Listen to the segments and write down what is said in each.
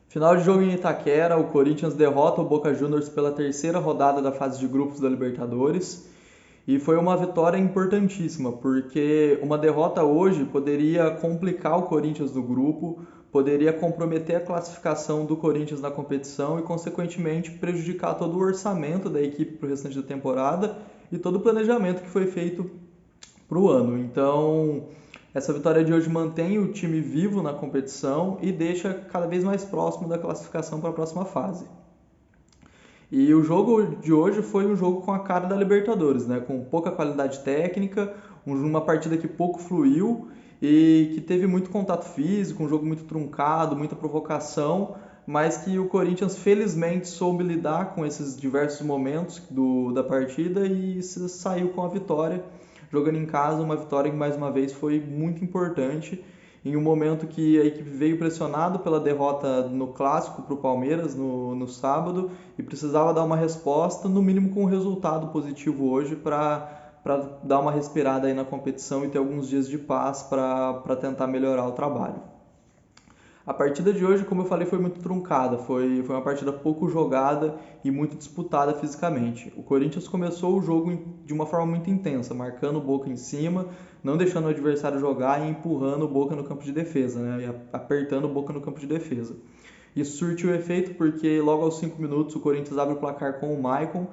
Final de jogo em Itaquera, o Corinthians derrota o Boca Juniors pela terceira rodada da fase de grupos da Libertadores. E foi uma vitória importantíssima, porque uma derrota hoje poderia complicar o Corinthians no grupo, poderia comprometer a classificação do Corinthians na competição e, consequentemente, prejudicar todo o orçamento da equipe para o restante da temporada e todo o planejamento que foi feito para o ano. Então, essa vitória de hoje mantém o time vivo na competição e deixa cada vez mais próximo da classificação para a próxima fase. E o jogo de hoje foi um jogo com a cara da Libertadores, né? Com pouca qualidade técnica, uma partida que pouco fluiu e que teve muito contato físico, um jogo muito truncado, muita provocação, mas que o Corinthians felizmente soube lidar com esses diversos momentos da partida e saiu com a vitória, jogando em casa, uma vitória que mais uma vez foi muito importante em um momento que a equipe veio pressionado pela derrota no Clássico para o Palmeiras no sábado e precisava dar uma resposta, no mínimo com um resultado positivo hoje para dar uma respirada aí na competição e ter alguns dias de paz para tentar melhorar o trabalho. A partida de hoje, como eu falei, foi muito truncada, foi uma partida pouco jogada e muito disputada fisicamente. O Corinthians começou o jogo de uma forma muito intensa, marcando o Boca em cima, não deixando o adversário jogar e empurrando o Boca no campo de defesa, né? E apertando o Boca no campo de defesa. Isso surtiu efeito porque logo aos 5 minutos o Corinthians abre o placar com o Maicon,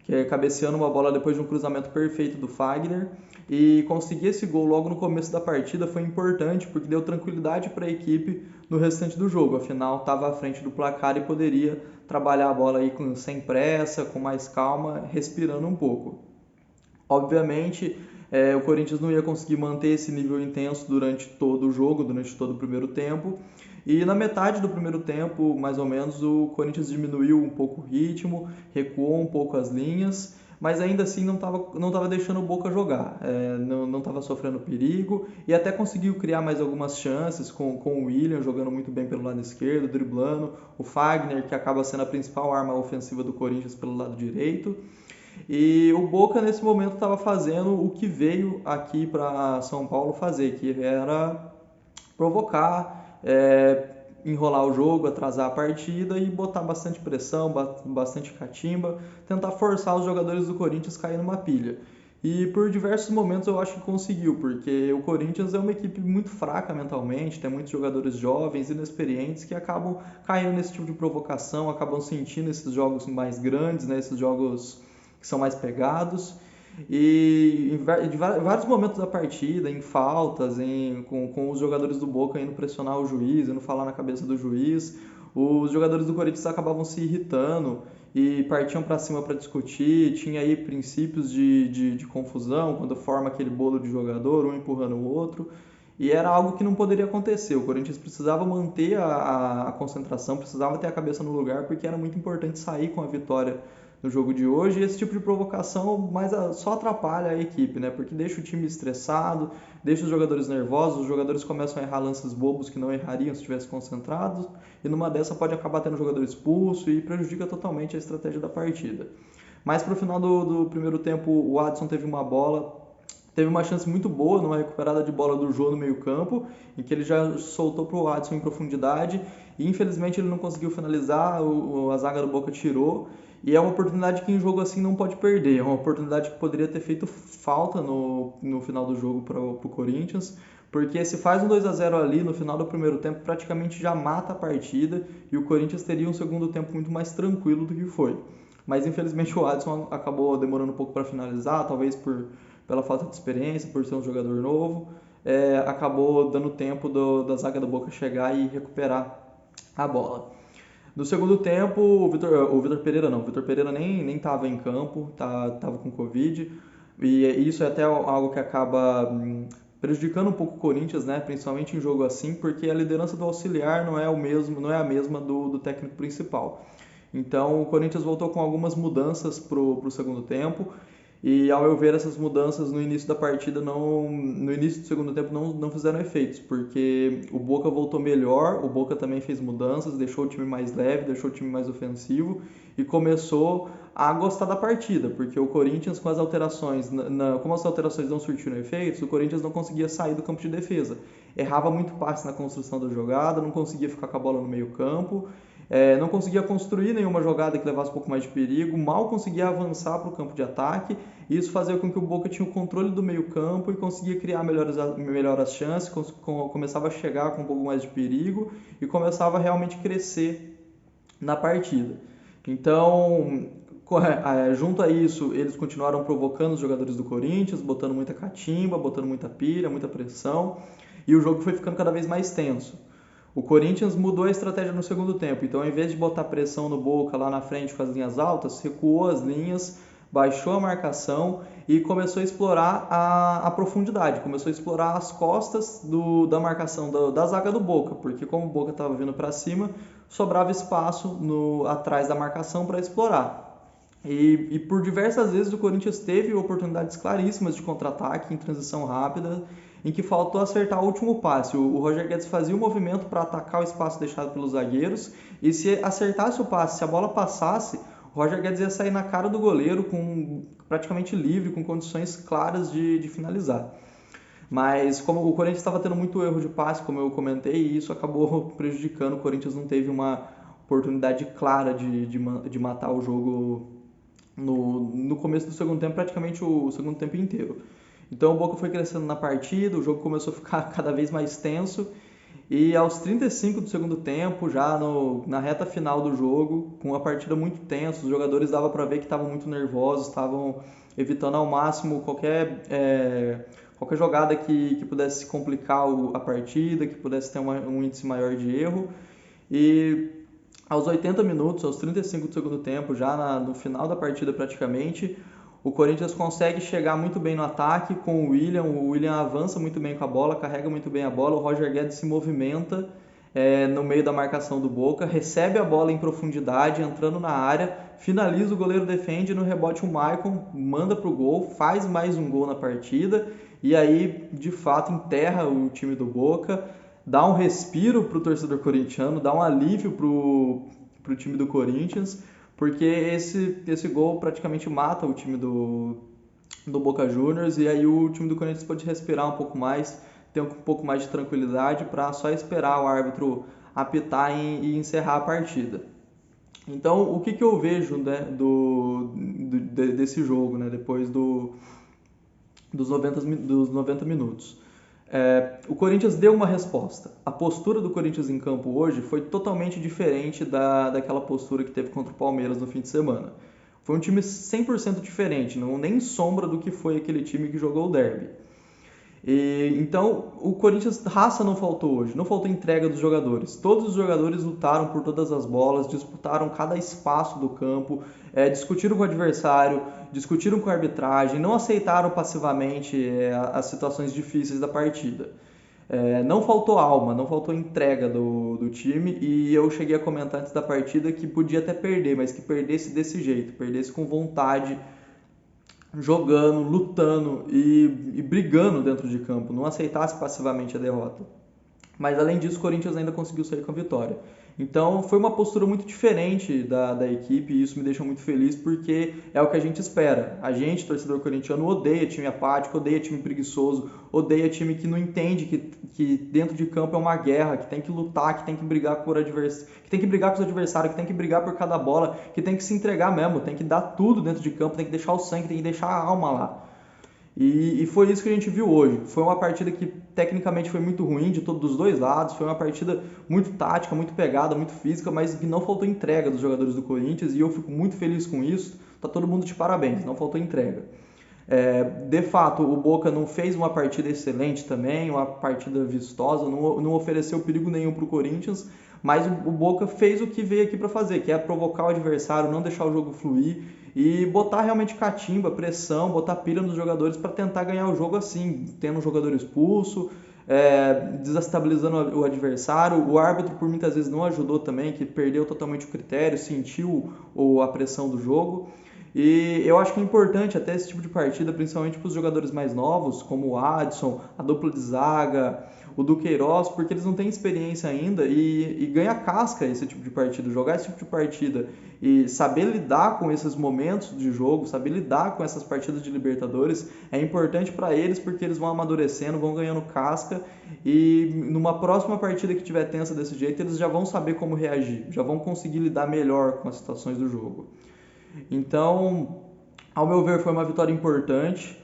que é cabeceando uma bola depois de um cruzamento perfeito do Fagner. E conseguir esse gol logo no começo da partida foi importante porque deu tranquilidade para a equipe no restante do jogo. Afinal, estava à frente do placar e poderia trabalhar a bola aí sem pressa, com mais calma, respirando um pouco. Obviamente, o Corinthians não ia conseguir manter esse nível intenso durante todo o jogo, durante todo o primeiro tempo. E na metade do primeiro tempo, mais ou menos, o Corinthians diminuiu um pouco o ritmo, recuou um pouco as linhas, mas ainda assim não tava deixando o Boca jogar, não estava sofrendo perigo e até conseguiu criar mais algumas chances com o William jogando muito bem pelo lado esquerdo, driblando, o Fagner, que acaba sendo a principal arma ofensiva do Corinthians pelo lado direito. E o Boca nesse momento estava fazendo o que veio aqui para São Paulo fazer, que era provocar, enrolar o jogo, atrasar a partida e botar bastante pressão, bastante catimba, tentar forçar os jogadores do Corinthians a cair numa pilha. E por diversos momentos eu acho que conseguiu, porque o Corinthians é uma equipe muito fraca mentalmente, tem muitos jogadores jovens, inexperientes, que acabam caindo nesse tipo de provocação, acabam sentindo esses jogos mais grandes, né, esses jogos que são mais pegados. E em vários momentos da partida, em faltas, com os jogadores do Boca indo pressionar o juiz, indo falar na cabeça do juiz, os jogadores do Corinthians acabavam se irritando e partiam para cima para discutir. Tinha aí princípios de confusão quando forma aquele bolo de jogador, um empurrando o outro. E era algo que não poderia acontecer. O Corinthians precisava manter a concentração, precisava ter a cabeça no lugar, porque era muito importante sair com a vitória no jogo de hoje. E esse tipo de provocação só atrapalha a equipe, né? Porque deixa o time estressado, deixa os jogadores nervosos, os jogadores começam a errar lances bobos que não errariam se estivessem concentrados, e numa dessa pode acabar tendo jogador expulso e prejudica totalmente a estratégia da partida. Mas para o final do primeiro tempo, o Adson teve uma chance muito boa numa recuperada de bola do Jô no meio-campo, em que ele já soltou para o Adson em profundidade e infelizmente ele não conseguiu finalizar, a zaga do Boca tirou. E é uma oportunidade que em jogo assim não pode perder, é uma oportunidade que poderia ter feito falta no final do jogo para o Corinthians, porque se faz um 2-0 ali no final do primeiro tempo, praticamente já mata a partida e o Corinthians teria um segundo tempo muito mais tranquilo do que foi. Mas infelizmente o Adson acabou demorando um pouco para finalizar, talvez pela falta de experiência, por ser um jogador novo, acabou dando tempo da zaga do Boca chegar e recuperar a bola. No segundo tempo, o Vitor Pereira nem estava em campo, estava com Covid, e isso é até algo que acaba prejudicando um pouco o Corinthians, né? Principalmente em jogo assim, porque a liderança do auxiliar não é a mesma do técnico principal. Então o Corinthians voltou com algumas mudanças pro segundo tempo. E ao meu ver, essas mudanças no início da partida, no início do segundo tempo, não fizeram efeitos, porque o Boca voltou melhor, o Boca também fez mudanças, deixou o time mais leve, deixou o time mais ofensivo e começou a gostar da partida, porque o Corinthians com as alterações, como as alterações não surtiram efeitos, o Corinthians não conseguia sair do campo de defesa. errava muito passe na construção da jogada, não conseguia ficar com a bola no meio campo, não conseguia construir nenhuma jogada que levasse um pouco mais de perigo, mal conseguia avançar para o campo de ataque, e isso fazia com que o Boca tinha o controle do meio campo e conseguia criar melhor as chances, começava a chegar com um pouco mais de perigo e começava a realmente crescer na partida. Então, junto a isso, eles continuaram provocando os jogadores do Corinthians, botando muita catimba, botando muita pilha, muita pressão, e o jogo foi ficando cada vez mais tenso. O Corinthians mudou a estratégia no segundo tempo, então ao invés de botar pressão no Boca lá na frente com as linhas altas, recuou as linhas, baixou a marcação e começou a explorar a profundidade, começou a explorar as costas da marcação da zaga do Boca, porque como o Boca estava vindo para cima, sobrava espaço atrás da marcação para explorar. E por diversas vezes o Corinthians teve oportunidades claríssimas de contra-ataque em transição rápida, em que faltou acertar o último passe. O Roger Guedes fazia o movimento para atacar o espaço deixado pelos zagueiros, e se acertasse o passe, se a bola passasse, o Roger Guedes ia sair na cara do goleiro praticamente livre, com condições claras de finalizar. Mas como o Corinthians estava tendo muito erro de passe, como eu comentei, e isso acabou prejudicando, o Corinthians não teve uma oportunidade clara de matar o jogo no começo do segundo tempo, praticamente o segundo tempo inteiro. Então o Boca foi crescendo na partida, o jogo começou a ficar cada vez mais tenso, e aos 35 do segundo tempo, já na reta final do jogo, com a partida muito tensa, os jogadores dava para ver que estavam muito nervosos, estavam evitando ao máximo qualquer jogada que pudesse complicar a partida, que pudesse ter um índice maior de erro. E aos 80 minutos, aos 35 do segundo tempo, já no final da partida praticamente, o Corinthians consegue chegar muito bem no ataque com o William avança muito bem com a bola, carrega muito bem a bola, o Roger Guedes se movimenta no meio da marcação do Boca, recebe a bola em profundidade, entrando na área, finaliza, o goleiro defende, no rebote o Maicon manda para o gol, faz mais um gol na partida, e aí de fato enterra o time do Boca, dá um respiro para o torcedor corintiano, dá um alívio para o time do Corinthians, porque esse gol praticamente mata o time do Boca Juniors, e aí o time do Corinthians pode respirar um pouco mais, ter um pouco mais de tranquilidade para só esperar o árbitro apitar e encerrar a partida. Então, o que eu vejo, né, desse jogo, né, depois dos 90 minutos? O Corinthians deu uma resposta. A postura do Corinthians em campo hoje foi totalmente diferente daquela postura que teve contra o Palmeiras no fim de semana. Foi um time 100% diferente, não nem sombra do que foi aquele time que jogou o derby. Então, o Corinthians, raça não faltou hoje, não faltou entrega dos jogadores. Todos os jogadores lutaram por todas as bolas, disputaram cada espaço do campo, discutiram com o adversário, discutiram com a arbitragem, não aceitaram passivamente as situações difíceis da partida. Não faltou alma, não faltou entrega do time, e eu cheguei a comentar antes da partida que podia até perder, mas que perdesse desse jeito, perdesse com vontade, jogando, lutando e brigando dentro de campo, não aceitasse passivamente a derrota. Mas além disso, o Corinthians ainda conseguiu sair com a vitória. Então foi uma postura muito diferente da equipe, e isso me deixa muito feliz, porque é o que a gente espera. A gente, torcedor corintiano, odeia time apático, odeia time preguiçoso, odeia time que não entende que dentro de campo é uma guerra, que tem que lutar, que tem que brigar com os adversários, que tem que brigar por cada bola, que tem que se entregar mesmo, tem que dar tudo dentro de campo, tem que deixar o sangue, tem que deixar a alma lá. E foi isso que a gente viu hoje. Foi uma partida que tecnicamente foi muito ruim dos dois lados, foi uma partida muito tática, muito pegada, muito física, mas que não faltou entrega dos jogadores do Corinthians, e eu fico muito feliz com isso. Tá todo mundo de parabéns, não faltou entrega. De fato, o Boca não fez uma partida excelente também, uma partida vistosa, não ofereceu perigo nenhum para o Corinthians, mas o Boca fez o que veio aqui para fazer, que é provocar o adversário, não deixar o jogo fluir e botar realmente catimba, pressão, botar pilha nos jogadores para tentar ganhar o jogo assim, tendo um jogador expulso, desestabilizando o adversário. O árbitro por muitas vezes não ajudou também, que perdeu totalmente o critério, sentiu a pressão do jogo. E eu acho que é importante até esse tipo de partida, principalmente para os jogadores mais novos, como o Adson, a dupla de zaga, o Duqueiroz, porque eles não têm experiência ainda e ganha casca esse tipo de partida, jogar esse tipo de partida e saber lidar com esses momentos de jogo, saber lidar com essas partidas de Libertadores é importante para eles porque eles vão amadurecendo, vão ganhando casca e numa próxima partida que tiver tensa desse jeito, eles já vão saber como reagir, já vão conseguir lidar melhor com as situações do jogo. Então, ao meu ver, foi uma vitória importante.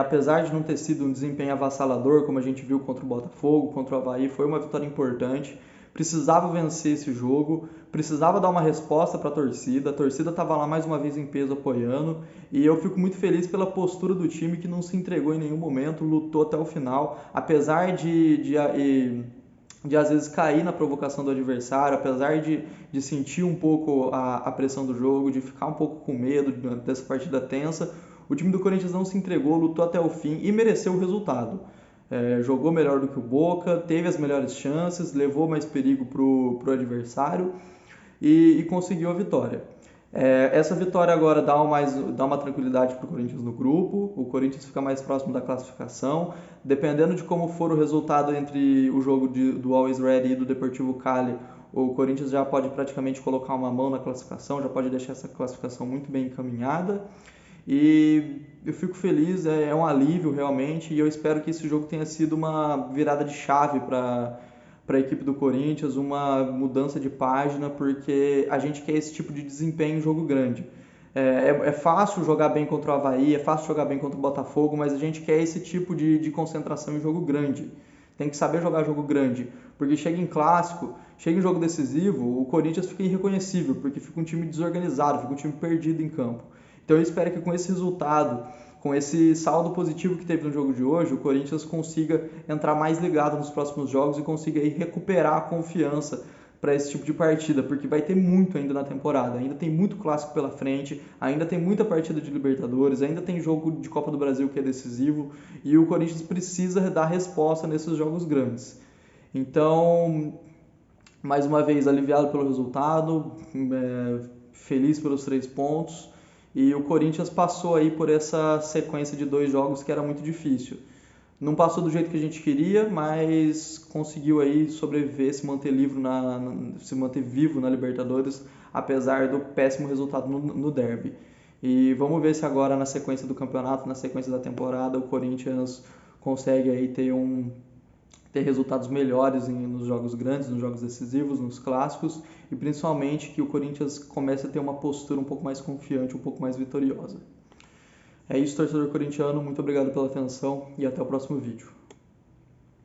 Apesar de não ter sido um desempenho avassalador, como a gente viu contra o Botafogo, contra o Avaí, foi uma vitória importante. Precisava vencer esse jogo, precisava dar uma resposta para a torcida estava lá mais uma vez em peso apoiando, e eu fico muito feliz pela postura do time que não se entregou em nenhum momento, lutou até o final, apesar de às vezes cair na provocação do adversário, apesar de sentir um pouco a pressão do jogo, de ficar um pouco com medo dessa partida tensa, o time do Corinthians não se entregou, lutou até o fim e mereceu o resultado. Jogou melhor do que o Boca, teve as melhores chances, levou mais perigo para o adversário e conseguiu a vitória. Essa vitória agora dá uma tranquilidade para o Corinthians no grupo, o Corinthians fica mais próximo da classificação. Dependendo de como for o resultado entre o jogo do Always Ready e do Deportivo Cali, o Corinthians já pode praticamente colocar uma mão na classificação, já pode deixar essa classificação muito bem encaminhada. E eu fico feliz, é um alívio realmente, e eu espero que esse jogo tenha sido uma virada de chave para a equipe do Corinthians, uma mudança de página, porque a gente quer esse tipo de desempenho em jogo grande. É fácil jogar bem contra o Avaí, é fácil jogar bem contra o Botafogo, mas a gente quer esse tipo de concentração em jogo grande. Tem que saber jogar jogo grande, porque chega em clássico, chega em jogo decisivo, o Corinthians fica irreconhecível, porque fica um time desorganizado, fica um time perdido em campo. Então eu espero que com esse resultado, com esse saldo positivo que teve no jogo de hoje, o Corinthians consiga entrar mais ligado nos próximos jogos e consiga aí recuperar a confiança para esse tipo de partida, porque vai ter muito ainda na temporada, ainda tem muito clássico pela frente, ainda tem muita partida de Libertadores, ainda tem jogo de Copa do Brasil que é decisivo e o Corinthians precisa dar resposta nesses jogos grandes. Então, mais uma vez, aliviado pelo resultado, feliz pelos 3 pontos. E o Corinthians passou aí por essa sequência de 2 jogos que era muito difícil. Não passou do jeito que a gente queria, mas conseguiu aí sobreviver, se manter vivo na Libertadores, apesar do péssimo resultado no derby. E vamos ver se agora na sequência do campeonato, na sequência da temporada, o Corinthians consegue aí ter resultados melhores nos jogos grandes, nos jogos decisivos, nos clássicos, e principalmente que o Corinthians comece a ter uma postura um pouco mais confiante, um pouco mais vitoriosa. É isso, torcedor corintiano, muito obrigado pela atenção e até o próximo vídeo.